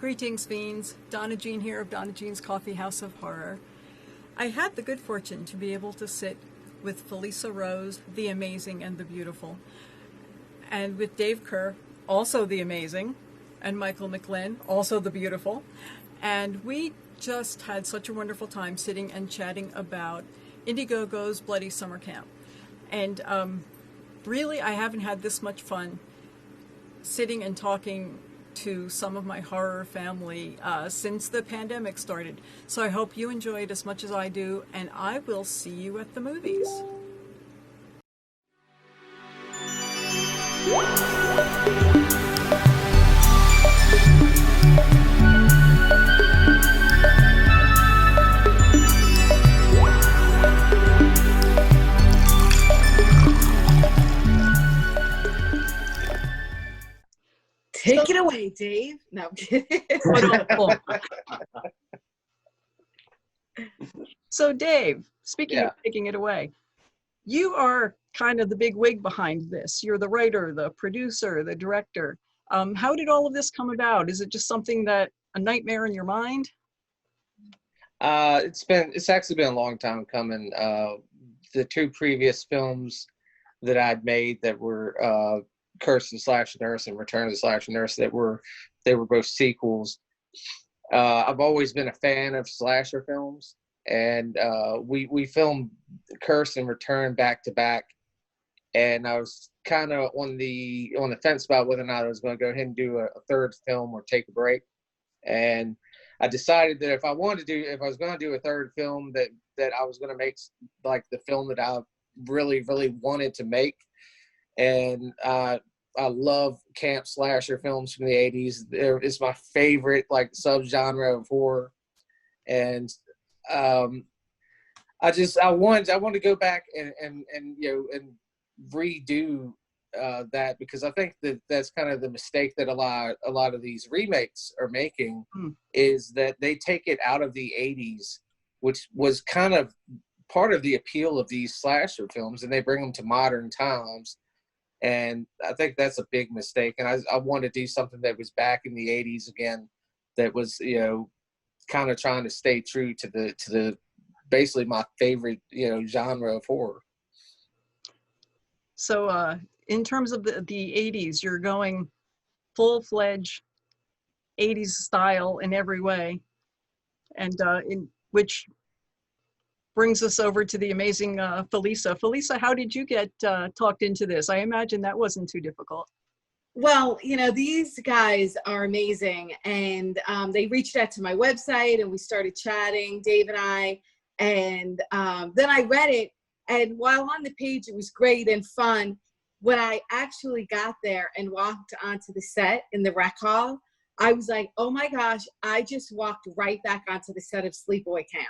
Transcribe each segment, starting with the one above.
Greetings, fiends. DonnaJean here of DonnaJeans Coffee House of Horror. I had the good fortune to be able to sit with Felissa Rose, the amazing and the beautiful, and with Dave Kerr, also the amazing, and Michael McGlynn, also the beautiful. And we just had such a wonderful time sitting and chatting about Indiegogo's Bloody Summer Camp. And really, I haven't had this much fun sitting and talking to some of my horror family since the pandemic started. So I hope you enjoy it as much as I do, and I will see you at the movies. Take it away, Dave. No, I'm kidding. So Dave, speaking of taking it away, you are kind of the big wig behind this. You're the writer, the producer, the director. How did all of this come about? Is it just something that, a nightmare in your mind? It's actually been a long time coming. The two previous films that I'd made that were Curse the Slasher Nurse and Return of the Slasher Nurse, they were both sequels. I've always been a fan of slasher films, and we filmed Curse and Return back to back, and I was kind of on the fence about whether or not I was going to go ahead and do a third film or take a break. And I decided that if I was going to do a third film, that I was going to make like the film that I really, really wanted to make. And I love camp slasher films from the 80s. It's my favorite like subgenre of horror. And I wanted to go back and redo that, because I think that's kind of the mistake that a lot of these remakes are making, is that they take it out of the 80s, which was kind of part of the appeal of these slasher films, and they bring them to modern times. And I think that's a big mistake. And I want to do something that was back in the 80s again, that was, kind of trying to stay true to the basically my favorite, genre of horror. So in terms of the 80s, you're going full-fledged 80s style in every way, and in which brings us over to the amazing Felissa. Felissa, how did you get talked into this? I imagine that wasn't too difficult. Well, these guys are amazing, and they reached out to my website, and we started chatting, Dave and I, and then I read it, and while on the page, it was great and fun. When I actually got there and walked onto the set in the rec hall, I was like, oh my gosh, I just walked right back onto the set of Sleepaway Camp.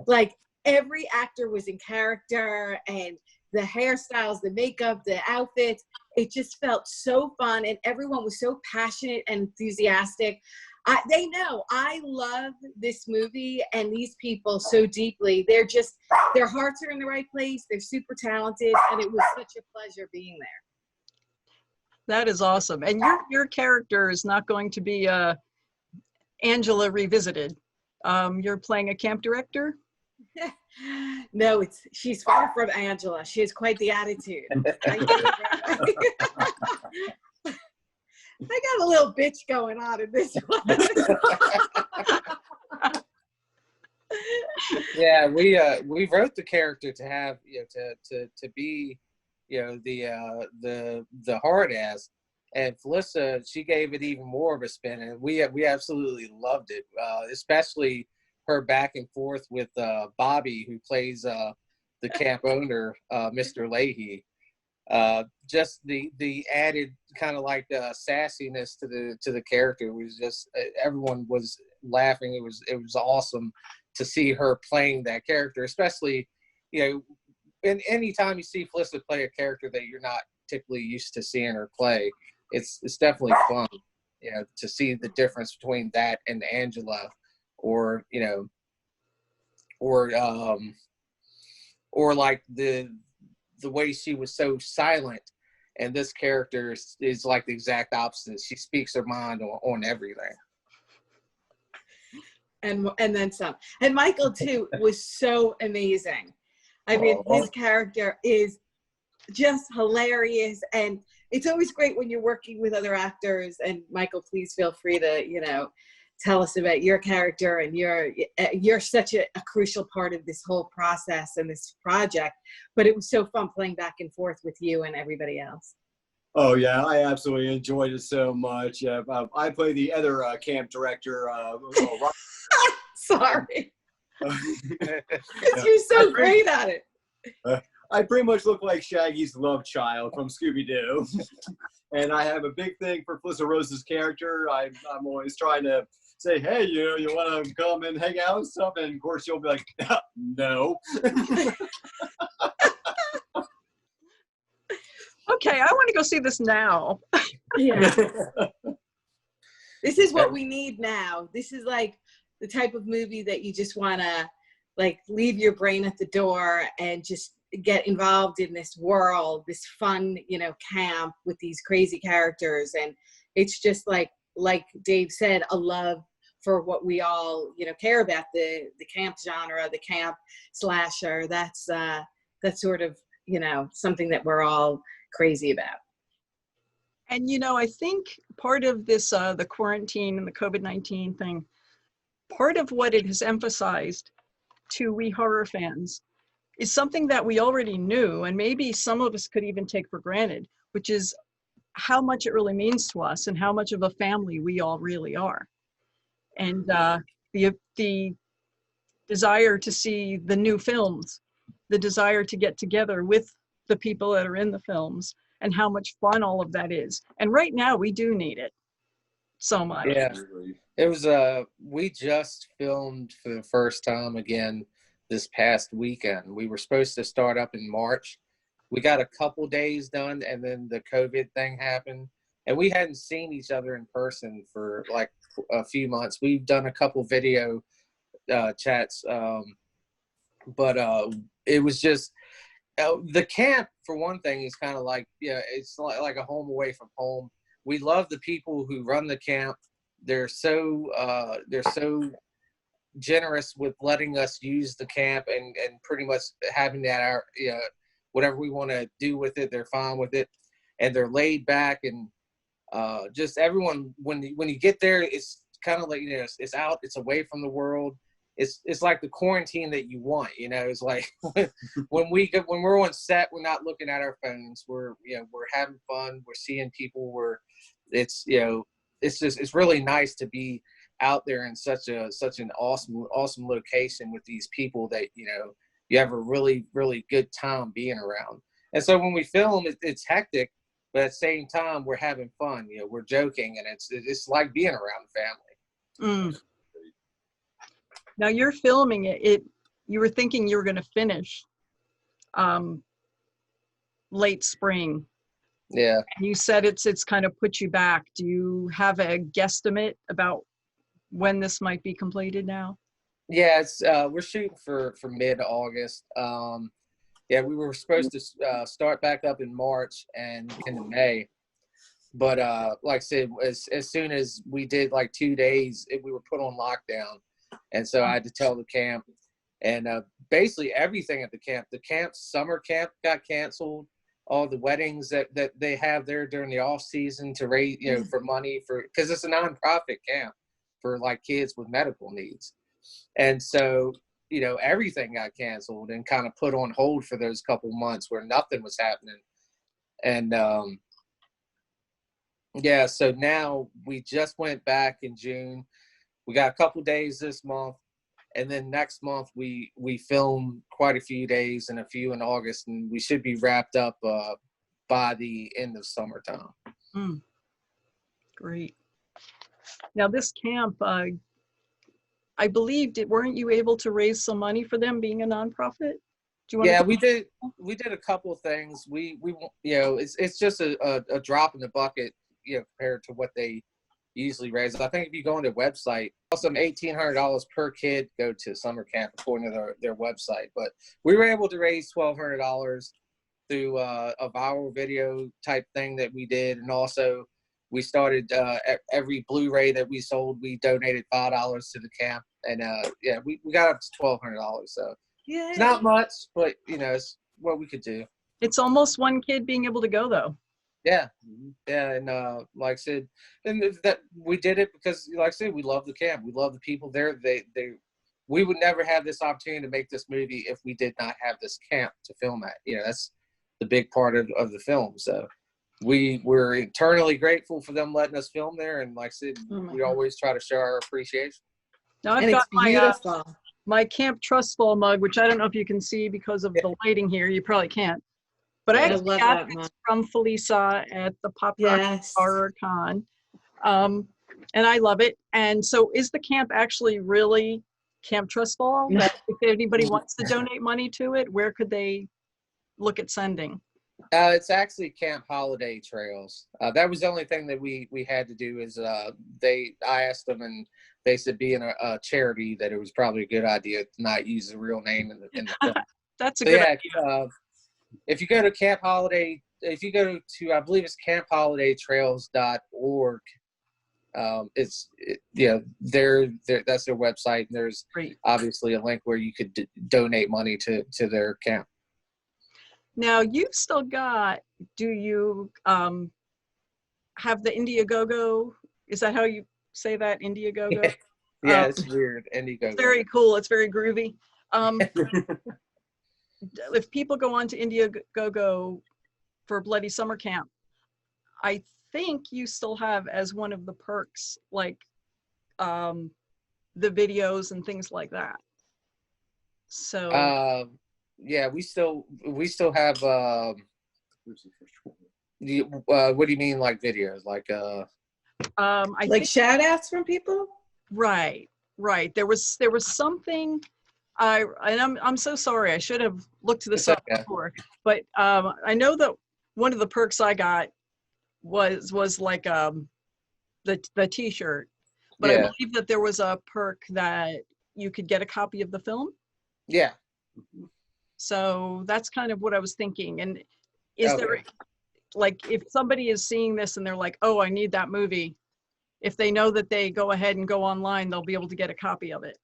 Like, every actor was in character, and the hairstyles, the makeup, the outfits, it just felt so fun, and everyone was so passionate and enthusiastic. They know I love this movie and these people so deeply. Their hearts are in the right place. They're super talented, and it was such a pleasure being there. That is awesome. And your character is not going to be Angela revisited. You're playing a camp director? No, she's far from Angela. She has quite the attitude. I got a little bitch going on in this one. Yeah, we wrote the character to have to be the hard ass, and Felissa, she gave it even more of a spin, and we absolutely loved it, especially her back and forth with Bobby, who plays the camp owner, Mr. Leahy. Just the added kind of like sassiness to the character was just, everyone was laughing. It was awesome to see her playing that character, especially and anytime you see Felissa play a character that you're not typically used to seeing her play, it's definitely fun, to see the difference between that and Angela, or like the way she was so silent, and this character is like the exact opposite. She speaks her mind on everything. and then some. And Michael too was so amazing. I mean, his character is just hilarious, and it's always great when you're working with other actors. And Michael, please feel free to, you know, tell us about your character, and you're such a crucial part of this whole process and this project. But it was so fun playing back and forth with you and everybody else. Oh yeah, I absolutely enjoyed it so much. Yeah, I play the other camp director. Sorry, you're so great at it. I pretty much look like Shaggy's love child from Scooby-Doo. And I have a big thing for Felissa Rose's character. I'm always trying to say, hey, you want to come and hang out and stuff? And of course she'll be like, no. Okay, I want to go see this now. Yeah. This is what we need now. This is like the type of movie that you just want to like leave your brain at the door and just get involved in this world, this fun, you know, camp with these crazy characters. And it's just like Dave said, a love for what we all, you know, care about, the camp genre, the camp slasher. That's sort of, you know, something that we're all crazy about. And, you know, I think part of this, the quarantine and the COVID-19 thing, part of what it has emphasized to we horror fans is something that we already knew, and maybe some of us could even take for granted, which is how much it really means to us and how much of a family we all really are. And the desire to see the new films, the desire to get together with the people that are in the films, and how much fun all of that is. And right now we do need it so much. Yeah, it was we just filmed for the first time again this past weekend. We were supposed to start up in March. We got a couple days done, and then the COVID thing happened, and we hadn't seen each other in person for like a few months. We've done a couple video chats, but it was just the camp, for one thing, is kind of like, yeah, it's like a home away from home. We love the people who run the camp. They're so generous with letting us use the camp and pretty much having that our whatever we want to do with it, they're fine with it, and they're laid back, and just everyone, when you get there, it's kind of like, you know, it's out, it's away from the world. It's like the quarantine that you want, you know. It's like when we're on set, we're not looking at our phones. We're having fun. We're seeing people. It's really nice to be out there in such an awesome location with these people that, you know, you have a really, really good time being around. And so when we film, it's hectic, but at the same time, we're having fun. You know, we're joking, and it's like being around the family. Mm. Now you're filming it. You were thinking you were going to finish late spring. Yeah. And you said it's kind of put you back. Do you have a guesstimate about when this might be completed now? Yeah, it's we're shooting for mid-August. Yeah, we were supposed to start back up in March and into May, but like I said, as soon as we did like 2 days, we were put on lockdown, and so I had to tell the camp, and basically everything at the camp, summer camp got canceled. All the weddings that they have there during the off season to raise, you know, for money because it's a nonprofit camp for like kids with medical needs. And so, you know, everything got canceled and kind of put on hold for those couple months where nothing was happening. And yeah, so now we just went back in June. We got a couple days this month, and then next month we film quite a few days and a few in August, and we should be wrapped up by the end of summertime. Mm. Great. Now this camp, I believe, weren't you able to raise some money for them being a nonprofit? Yeah, we did a couple of things. We you know, it's just a drop in the bucket, you know, compared to what they usually raise. I think if you go on their website, some $1,800 per kid go to summer camp according to their website. But we were able to raise $1,200 through a viral video type thing that we did, and also we started every Blu-ray that we sold, we donated $5 to the camp. And yeah, we got up to $1,200. So Yeah. it's not much, but it's what we could do. It's almost one kid being able to go though. Yeah, yeah, and like I said, and that we did it because, like I said, we love the camp. We love the people there. We would never have this opportunity to make this movie if we did not have this camp to film at. That's the big part of the film. So we're eternally grateful for them letting us film there. And like I said, we always try to show our appreciation. Now I've And got it's beautiful. my Camp Trust Fall mug, which I don't know if you can see because of the lighting here. You probably can't. But I actually love got that this from Felissa at the Pop Rock Yes. Horror Con. And I love it. And so is the camp actually really Camp Trust Fall? That if anybody wants to donate money to it, where could they look at sending? It's actually Camp Holiday Trails. That was the only thing that we had to do is I asked them, and they said being a charity that it was probably a good idea to not use the real name in the film. That's a good idea. If you go to Camp Holiday, if you go to, I believe it's campholidaytrails.org, that's their website, and there's obviously a link where you could donate money to their camp. Now you've still got, do you have the Indiegogo? Is that how you say that, Indiegogo? Yeah, it's weird, Indiegogo. It's very cool, it's very groovy. If people go on to Indiegogo for Bloody Summer Camp, I think you still have as one of the perks, like the videos and things like that. So yeah, we still have what do you mean, like videos? Like I like think, shout outs from people? right. There was something. I'm so sorry. I should have looked this up before. But I know that one of the perks I got was like the T-shirt. But I believe that there was a perk that you could get a copy of the film. Yeah. So that's kind of what I was thinking. And is there, like, if somebody is seeing this and they're like, oh, I need that movie, if they know that they go ahead and go online, they'll be able to get a copy of it.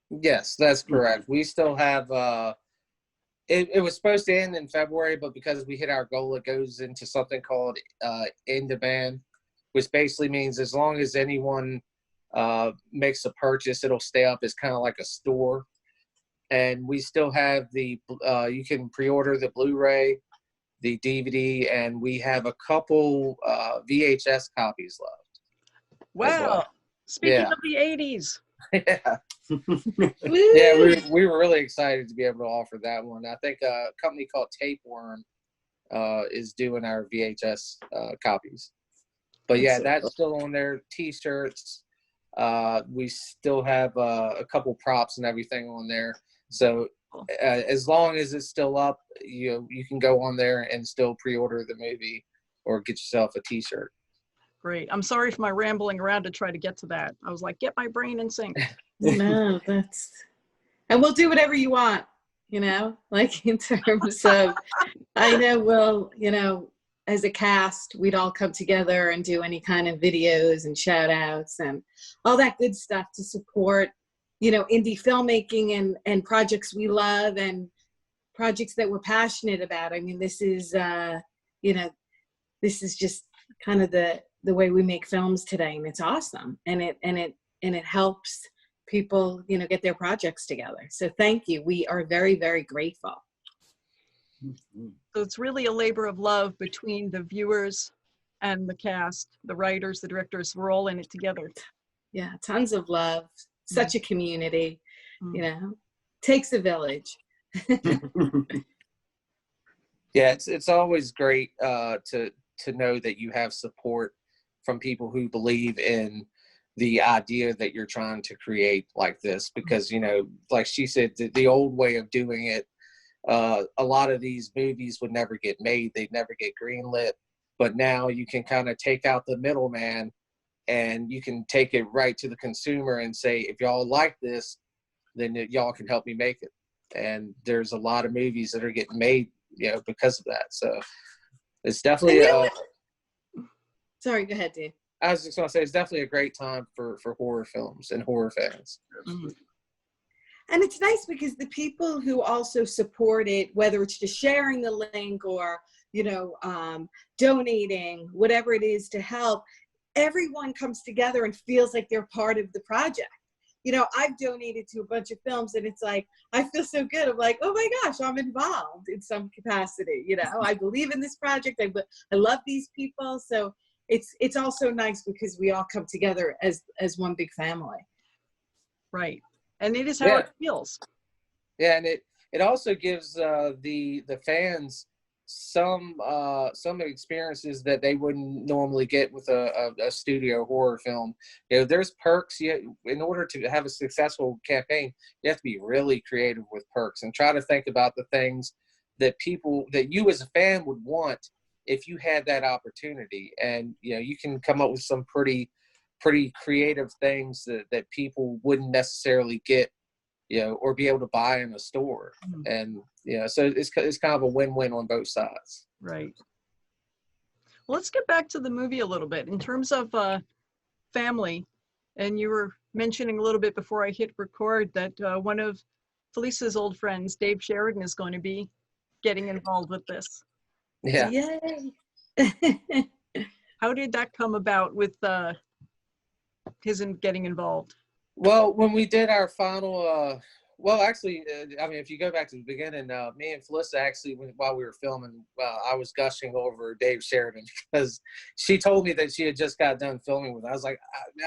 Yes, that's correct. We still have, it was supposed to end in February, but because we hit our goal, it goes into something called in demand, which basically means as long as anyone makes a purchase, it'll stay up as kind of like a store. And we still have you can pre-order the Blu-ray, the DVD, and we have a couple VHS copies left. Wow. Well. Speaking of the 80s. Yeah. Yeah, we were really excited to be able to offer that one. I think a company called Tapeworm is doing our VHS copies. But yeah, that's still on there. T-shirts. We still have a couple props and everything on there. So as long as it's still up, you can go on there and still pre-order the movie or get yourself a T-shirt. Great. I'm sorry for my rambling around to try to get to that. I was like, get my brain in sync. No, and we'll do whatever you want, like in terms of, I know as a cast, we'd all come together and do any kind of videos and shout outs and all that good stuff to support, indie filmmaking and projects we love and projects that we're passionate about. I mean, this is, this is just kind of the way we make films today, and it's awesome. And it helps people, get their projects together. So thank you. We are very, very grateful. So it's really a labor of love between the viewers and the cast, the writers, the directors. We're all in it together. Yeah, tons of love. Such a community, takes a village. Yeah, it's always great to know that you have support from people who believe in the idea that you're trying to create like this, because like she said, the old way of doing it, a lot of these movies would never get made, they'd never get greenlit, but now you can kind of take out the middleman and you can take it right to the consumer and say, if y'all like this, then y'all can help me make it. And there's a lot of movies that are getting made because of that. So it's definitely Sorry, go ahead, Dave. I was just going to say, it's definitely a great time for horror films and horror fans. Mm-hmm. And it's nice because the people who also support it, whether it's just sharing the link or, you know, donating, whatever it is to help, everyone comes together and feels like they're part of the project. You know, I've donated to a bunch of films and it's like, I feel so good. I'm like, oh my gosh, I'm involved in some capacity. You know, I believe in this project. I love these people. So it's also nice because we all come together as one big family. Right. And it is how it feels. Yeah, and it also gives the fans some experiences that they wouldn't normally get with a studio horror film. You know, there's perks. In order to have a successful campaign, you have to be really creative with perks and try to think about the things that you as a fan would want if you had that opportunity. And you know, you can come up with some pretty creative things that people wouldn't necessarily get, you know, or be able to buy in a store. And, you know, so it's kind of a win-win on both sides. Right. Well, let's get back to the movie a little bit. In terms of family, and you were mentioning a little bit before I hit record that one of Felissa's old friends, Dave Sheridan, is going to be getting involved with this. Yeah. Yay. How did that come about with his getting involved? Well, when we did our final, actually, I mean, if you go back to the beginning, me and Felissa actually, while we were filming, I was gushing over Dave Sheridan because she told me that she had just got done filming with him. I was like,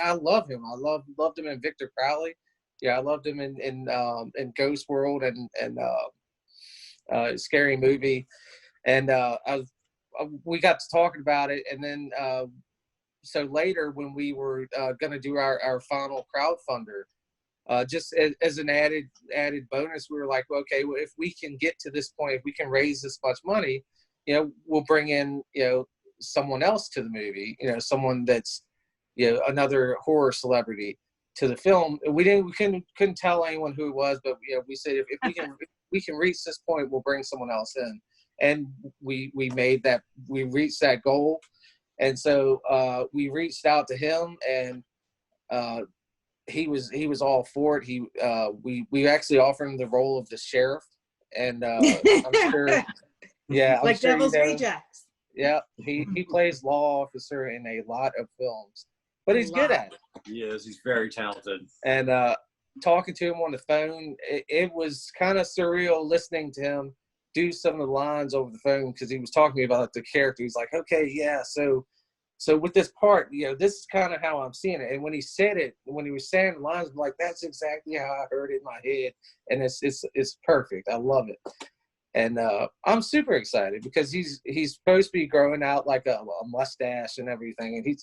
I love him. I loved him in Victor Crowley. Yeah, I loved him in Ghost World and Scary Movie. And we got to talking about it, and then so later when we were going to do our final crowdfunder, just as an added bonus, we were like, well, okay, well, if we can get to this point, if we can raise this much money, you know, we'll bring in, you know, someone else to the movie, you know, someone that's, you know, another horror celebrity to the film. We couldn't tell anyone who it was, but you know, we said if we can reach this point, we'll bring someone else in. And we reached that goal. And so we reached out to him, and he was all for it. We actually offered him the role of the sheriff, and I'm sure, yeah, I'm like sure Devil's Rejects. Yeah, he plays law officer in a lot of films, but he's good at it. He is. He's very talented. And talking to him on the phone, it was kind of surreal listening to him do some of the lines over the phone, because he was talking to me about the character. He's like, okay, yeah, so with this part, you know, this is kind of how I'm seeing it. And when he said it, when he was saying the lines, I'm like, that's exactly how I heard it in my head, and it's perfect. I love it. And I'm super excited because he's supposed to be growing out like a mustache and everything, and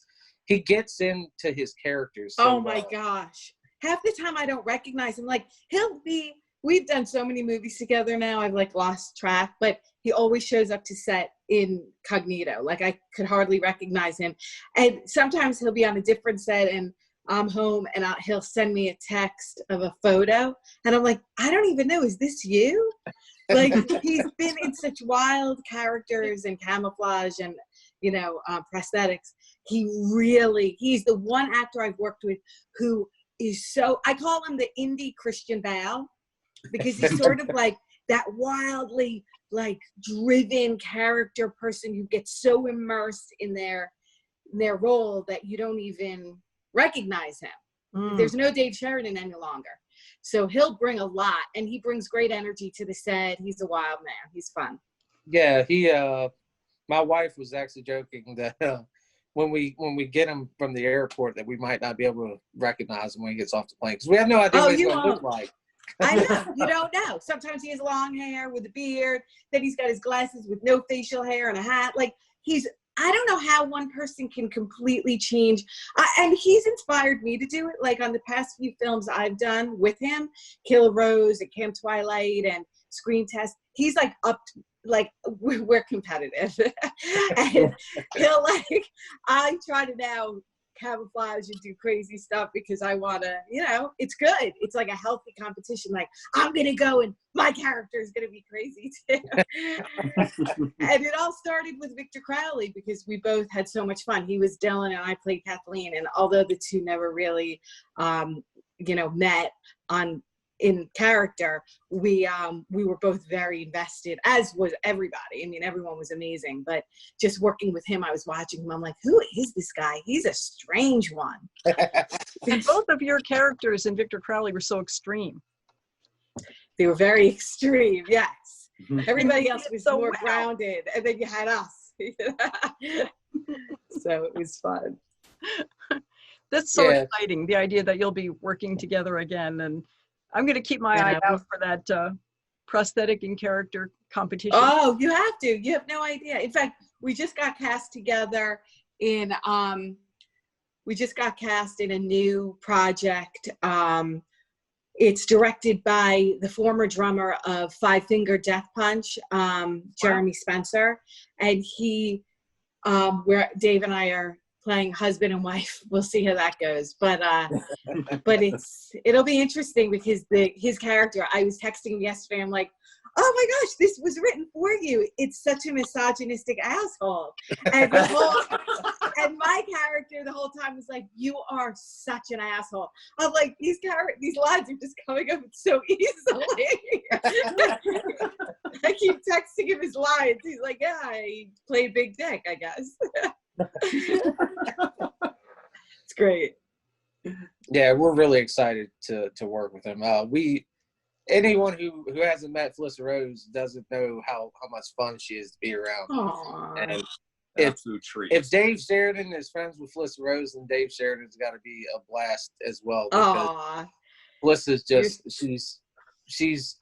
he gets into his characters. So oh my gosh. Half the time I don't recognize him. Like we've done so many movies together now, I've like lost track, but he always shows up to set incognito. Like I could hardly recognize him. And sometimes he'll be on a different set and I'm home and he'll send me a text of a photo. And I'm like, I don't even know, is this you? Like he's been in such wild characters and camouflage and, you know, prosthetics. He's the one actor I've worked with who is so, I call him the indie Christian Bale, because he's sort of like that wildly like driven character person who gets so immersed in their role that you don't even recognize him. There's no Dave Sheridan any longer. So he'll bring a lot, and he brings great energy to the set. He's a wild man. He's fun. Yeah, my wife was actually joking that when we get him from the airport that we might not be able to recognize him when he gets off the plane, because we have no idea what he's going to look like. I know. You don't know. Sometimes he has long hair with a beard. Then he's got his glasses with no facial hair and a hat. Like I don't know how one person can completely change. And he's inspired me to do it. Like on the past few films I've done with him, Kill a Rose and Camp Twilight and Screen Test, he's like like we're competitive. And he'll like, I try to now camouflage and do crazy stuff because I want to, you know, it's good. It's like a healthy competition. Like, I'm going to go and my character is going to be crazy too. And it all started with Victor Crowley because we both had so much fun. He was Dylan and I played Kathleen. And although the two never really, you know, met in character, we were both very invested, as was everybody. I mean, everyone was amazing, but just working with him, I was watching him, I'm like, who is this guy? He's a strange one. And both of your characters in Victor Crowley were so extreme. They were very extreme, yes. Everybody else was so more well. grounded, and then you had us. So it was fun. That's so exciting, the idea that you'll be working together again. And I'm going to keep my eye out for that prosthetic and character competition. Oh, you have to. You have no idea. In fact, we just got cast together in a new project. It's directed by the former drummer of Five Finger Death Punch, Jeremy Spencer, and where Dave and I are playing husband and wife. We'll see how that goes, but it'll be interesting because his character, I was texting him yesterday, I'm like, oh my gosh, this was written for you. It's such a misogynistic asshole. And my character the whole time was like, you are such an asshole. I'm like, these lines are just coming up so easily. I keep texting him his lines. He's like, yeah, I play big dick, I guess. It's great. Yeah, we're really excited to work with him. Anyone who hasn't met Felissa Rose doesn't know how much fun she is to be around. Aww. And Absolute treat. If Dave Sheridan is friends with Felissa Rose, then Dave Sheridan's got to be a blast as well. Because Felissa's just she's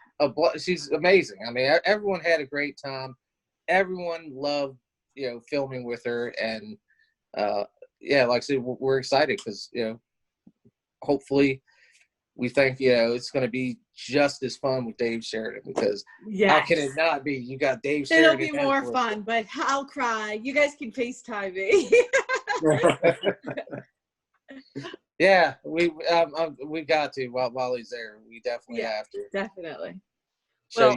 amazing. I mean, everyone had a great time. Everyone loved filming with her, and like I said, we're excited because hopefully we think it's going to be just as fun with Dave Sheridan, because how can it not be? You got Dave Sheridan. It'll be more fun, but I'll cry. You guys can FaceTime me. Yeah, we got to while he's there. We definitely have to. Definitely. Well,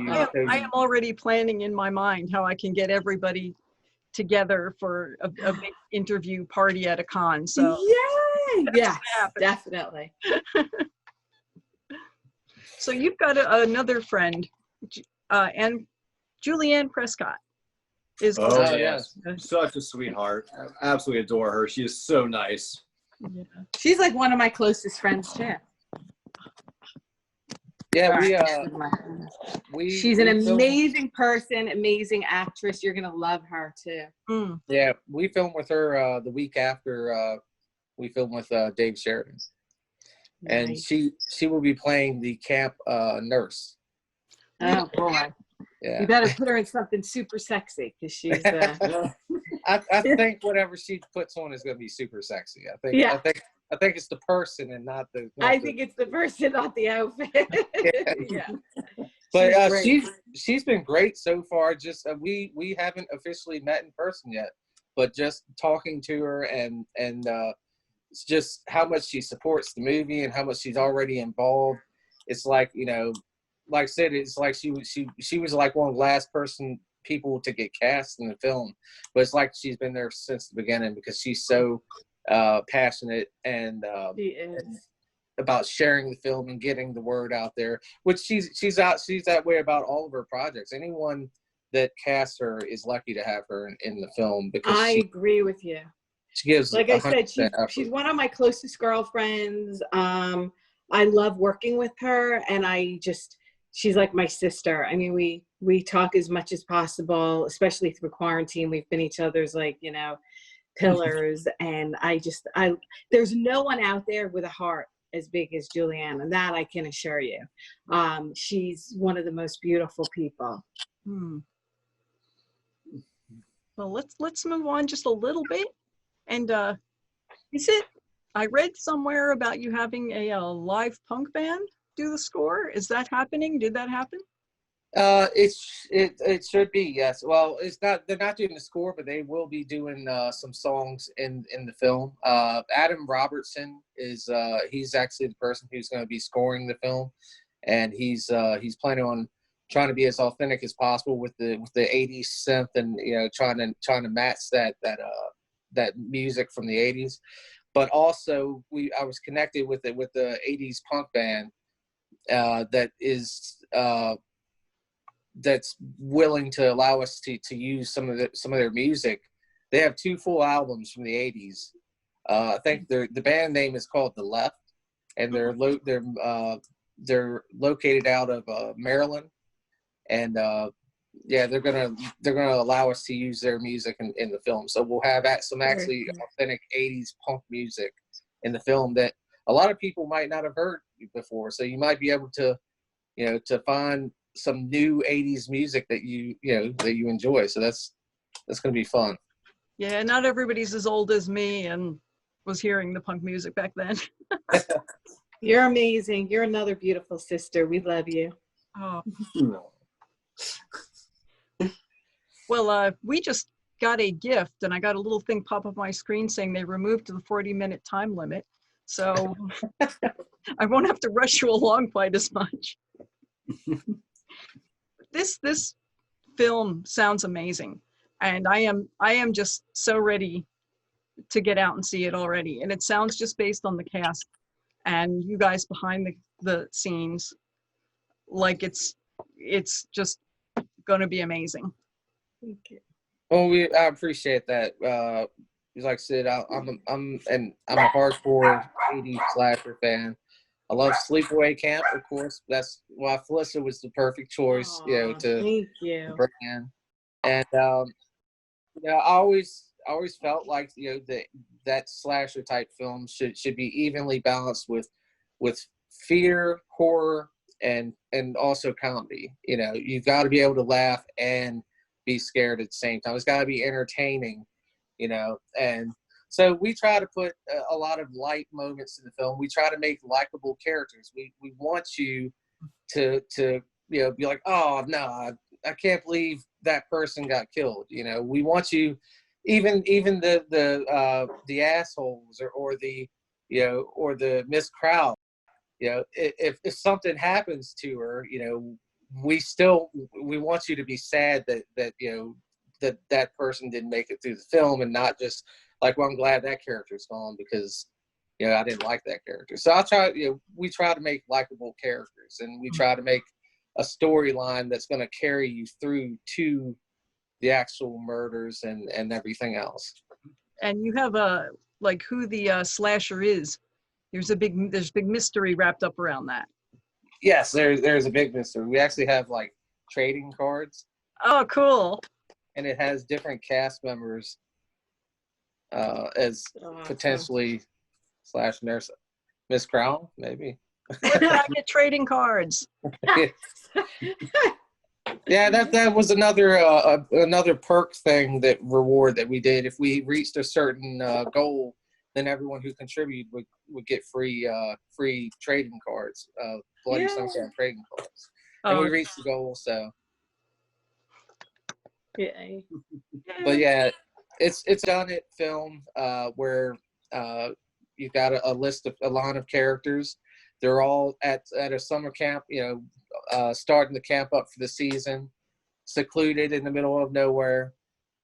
I am already planning in my mind how I can get everybody together for a big interview party at a con. So yeah, definitely. So you've got another friend, and Julianne Prescott is. Oh yes, such a sweetheart. I absolutely adore her. She is so nice. Yeah. She's like one of my closest friends too. Yeah, she's an amazing person, amazing actress. You're gonna love her too. Mm. Yeah, we filmed with her the week after we filmed with Dave Sheridan. And nice. she will be playing the camp nurse. Oh boy! Yeah. You better put her in something super sexy, because she's. I think whatever she puts on is going to be super sexy. I think it's the person and not the. I think it's the person, not the outfit. Yeah. But she's been great so far. Just we haven't officially met in person yet, but just talking to her and it's just how much she supports the movie and how much she's already involved. It's like, like I said, it's like she was like one of the last people to get cast in the film, but it's like she's been there since the beginning, because she's so passionate and about sharing the film and getting the word out there, which she's that way about all of her projects. Anyone that casts her is lucky to have her in the film, because I agree with you. She gives, like I said, she's one of my closest girlfriends. I love working with her, and she's like my sister. I mean, we talk as much as possible, especially through quarantine. We've been each other's pillars, and there's no one out there with a heart as big as Julianne, and that I can assure you. She's one of the most beautiful people. Well, let's move on just a little bit. And I read somewhere about you having a live punk band do the score. Is that happening? Did that happen? It should be, yes. Well, it's not. They're not doing the score, but they will be doing some songs in the film. Adam Robertson is he's actually the person who's going to be scoring the film, and he's planning on trying to be as authentic as possible with the 80s synth, and trying to match that music from the 80s. But also, I was connected with the 80s punk band that's willing to allow us to use some of their music. They have 2 full albums from the 80s. I think the band name is called The Left, and they're located out of Maryland, and they're gonna allow us to use their music in the film. So we'll have some actually authentic 80s punk music in the film that a lot of people might not have heard before. So you might be able to to find some new 80s music that you enjoy. So that's going to be fun. Yeah, not everybody's as old as me and was hearing the punk music back then. You're amazing. You're another beautiful sister. We love you. Oh. Well, we just got a gift, and I got a little thing pop up my screen saying they removed the 40-minute time limit. So I won't have to rush you along quite as much. This film sounds amazing, and I am just so ready to get out and see it already. And it sounds, just based on the cast and you guys behind the scenes, like it's just going to be amazing. Thank you. Well, I appreciate that. Like I said, I'm a hardcore 80s slasher fan. I love Sleepaway Camp, of course. That's why Felissa was the perfect choice, to thank you. bring in. And I always felt like that slasher type film should be evenly balanced with fear, horror, and also comedy. You've got to be able to laugh and be scared at the same time. It's got to be entertaining, and so we try to put a lot of light moments in the film. We try to make likable characters. We want you to be like, oh no, I can't believe that person got killed. We want you, even the assholes or the Miss Crowd. If something happens to her, we want you to be sad that person didn't make it through the film, and not just like, well, I'm glad that character's gone because I didn't like that character. So we try to make likable characters, and we try to make a storyline that's going to carry you through to the actual murders and everything else. And you have who the slasher is. There's big mystery wrapped up around that. Yes, there's a big mystery. We actually have trading cards. Oh, cool. And it has different cast members as potentially slash nurse. Miss Crown, maybe. Where can I get trading cards? Yeah, that was another perk thing, that reward that we did. If we reached a certain goal, then everyone who contributed would get free trading cards, Bloody Sunshine trading cards. And we reached the goal, so. Yeah. But yeah, it's done at film where you've got a line of characters. They're all at a summer camp, starting the camp up for the season, secluded in the middle of nowhere,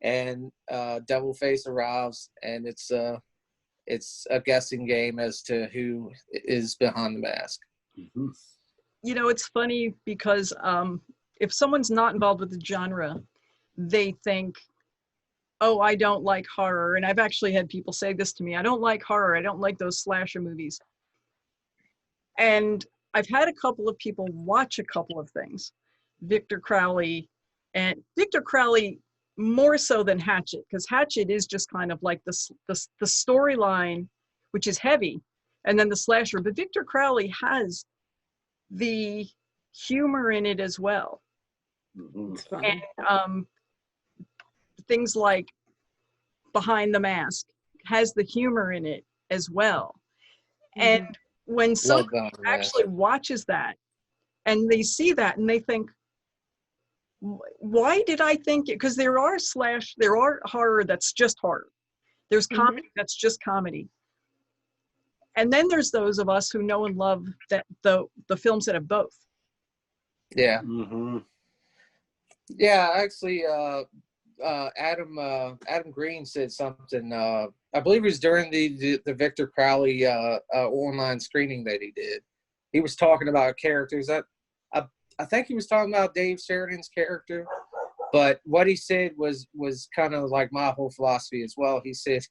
and Devilface arrives, and it's a guessing game as to who is behind the mask. Mm-hmm. It's funny because if someone's not involved with the genre, they think, oh, I don't like horror. And I've actually had people say this to me: I don't like horror. I don't like those slasher movies. And I've had a couple of people watch a couple of things. Victor Crowley more so than Hatchet, because Hatchet is just kind of like the storyline, which is heavy, and then the slasher. But Victor Crowley has the humor in it as well. And things like Behind the Mask has the humor in it as well. And when someone actually watches that and they see that and they think, why did I think it? Because there are horror that's just horror. There's comedy that's just comedy. And then there's those of us who know and love that the films that have both. Yeah. Mm-hmm. Yeah, actually, Adam Green said something. I believe it was during the Victor Crowley online screening that he did. He was talking about characters. I think he was talking about Dave Sheridan's character, but what he said was kind of like my whole philosophy as well. He said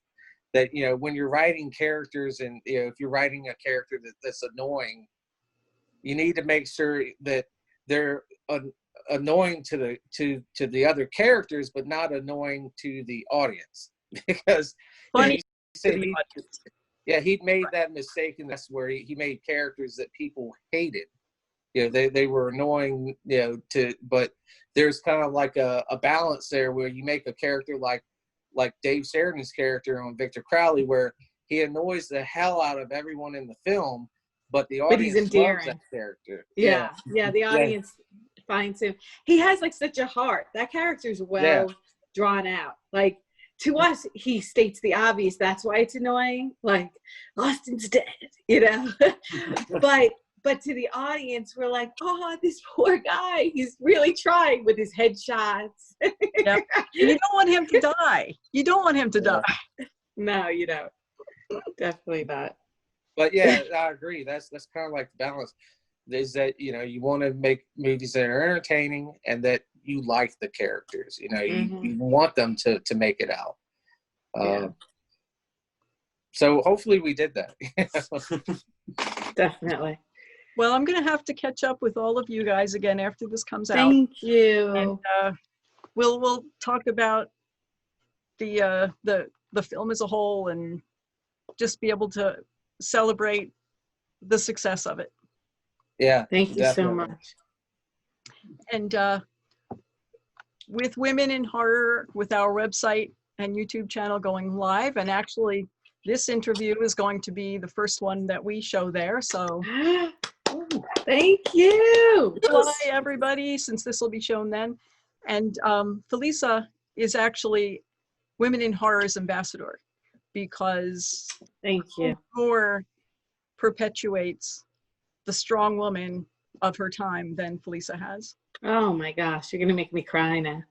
that, you know, when you're writing characters, and, you know, if you're writing a character that's annoying, you need to make sure that they're annoying to the other characters, but not annoying to the audience. Because Funny he said to the audience. yeah, he'd made that mistake, and that's where he made characters that people hated. You know, they were annoying, you know, but there's kind of like a balance there where you make a character like Dave Sheridan's character on Victor Crowley, where he annoys the hell out of everyone in the film, but the audience loves that character. Yeah, the audience finds him. He has like such a heart. That character's well drawn out. Like, to us, he states the obvious. That's why it's annoying. Like, Austin's dead, you know. But to the audience, we're like, oh, this poor guy. He's really trying with his headshots. Yep. You don't want him to die. You don't want him to die. No, you don't. Definitely not. But yeah, I agree. That's kind of like the balance. Is that, you know, you want to make movies that are entertaining and that you like the characters. You know, you want them to make it out. So hopefully we did that. Definitely. Well, I'm going to have to catch up with all of you guys again after this comes out. Thank you. And we'll talk about the film as a whole and just be able to celebrate the success of it. Yeah. Thank you so much. And with Women in Horror, with our website and YouTube channel going live, and actually this interview is going to be the first one that we show there. So thank you. Hi, everybody, since this will be shown then. And Felissa is actually Women in Horror's ambassador, because thank you. More perpetuates the strong woman of her time than Felissa has. Oh my gosh, you're gonna make me cry now.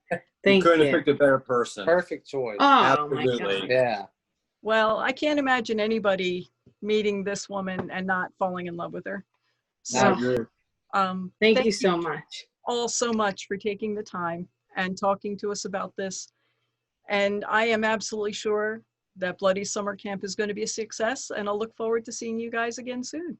You couldn't have picked a better person. Perfect choice. Oh, absolutely. my God. Yeah. Well, I can't imagine anybody meeting this woman and not falling in love with her. So, thank you so much. All so much for taking the time and talking to us about this. And I am absolutely sure that Bloody Summer Camp is going to be a success, and I'll look forward to seeing you guys again soon.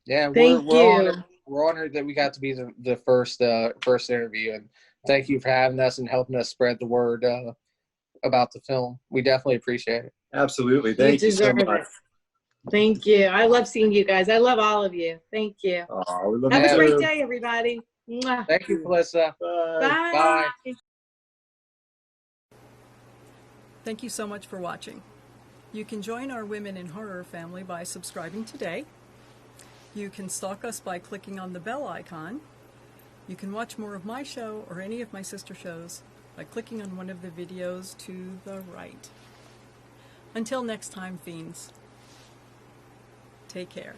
Yeah, thank you. We're honored that we got to be the first interview, and thank you for having us and helping us spread the word about the film. We definitely appreciate it. Absolutely. Thank you so much. Thank you. I love seeing you guys. I love all of you. Thank you. Oh, we love Have you a great too. day, everybody. Mwah. Thank you, Felissa. Bye. Bye. Thank you so much for watching. You can join our Women in Horror family by subscribing today. You can stalk us by clicking on the bell icon. You can watch more of my show or any of my sister shows by clicking on one of the videos to the right. Until next time, fiends, take care.